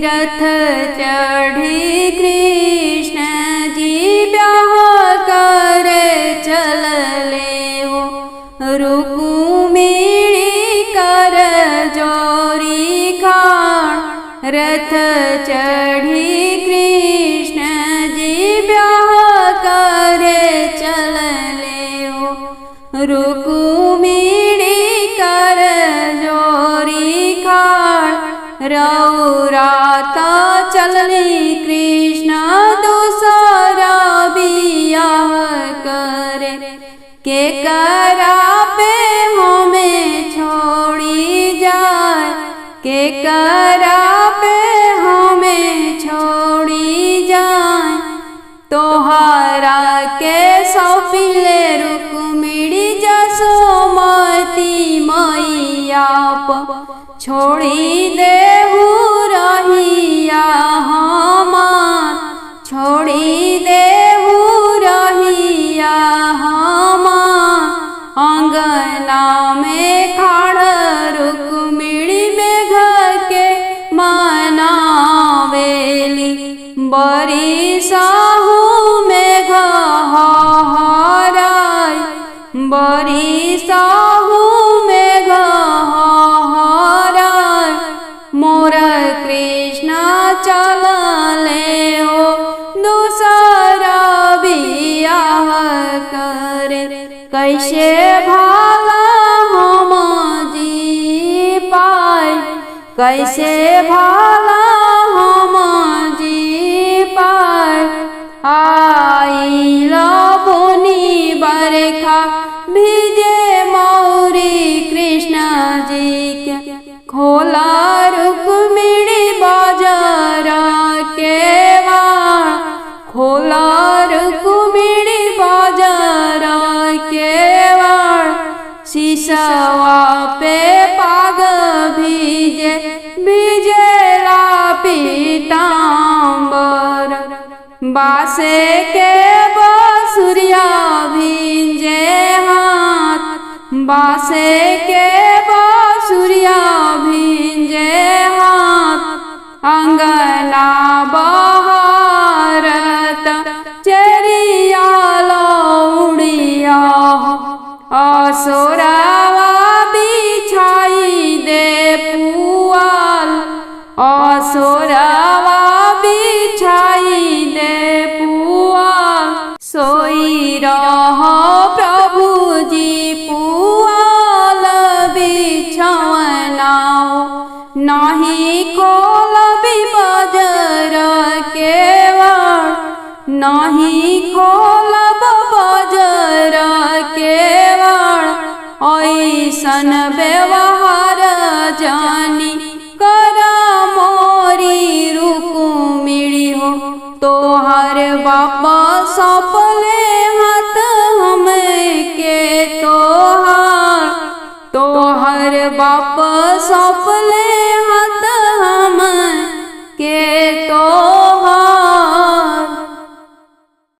रथ चढ़ी कृष्ण जी ब्याह करे चलले हो। रुक्मिणी कर जोरी खान रथ चढ़ी कृष्ण जी ब्याह करे चलले हो। रुक्मिणी कर जोरी खान रौराता चलनी कृष्ण दूसरा बियाह करे। के करा पे हमें छोड़ी जाए, के करा पे हमें छोड़ी जाए। तोहरा के सौंपिले रुक्मिणी जसोमती मैया छोड़ी देहु रहिया हमार, छोड़ी देहु रहिया हमार। अंगना में खड़ रुक्मिणी मेघ के मनावेली। बरी साहू मेघ हराय, बरी साहू मेघ हराय। मोर कृष्ण चलले हो दूसरा बियाह करे। कैसे भाला हम जी पाए, कैसे भाला हम जी पाए। आइल बुनी बरखा भिजे मौरी कृष्ण जी के। खोला रुक्मिणी बाजार के वाण, खोला रुक्मिणी बाजार के वाण। शीशवा पे पाग भीजे भिजेला पीतांबर। बासे के बांसुरिया भींजे हाथ, बासे के बांसुरिया भींजे हाथ। अंगना बहारत चरिया लौड़िया असोरावा बिछाई दे पुआल, असोरावा बिछाई दे पुआल। सोई रह प्रभु जी पुआल बिछवना हो। नहीं खोलबी बजर के वाण, नहीं खोलब बजर के वाण। ऐसन व्यवहार जानी करा मोरी रुक्मिणी हो। तोहर बाप सौंपले हाथ हमके तोहार, तोहर बाप सौंपले हाथ हमके तोहार।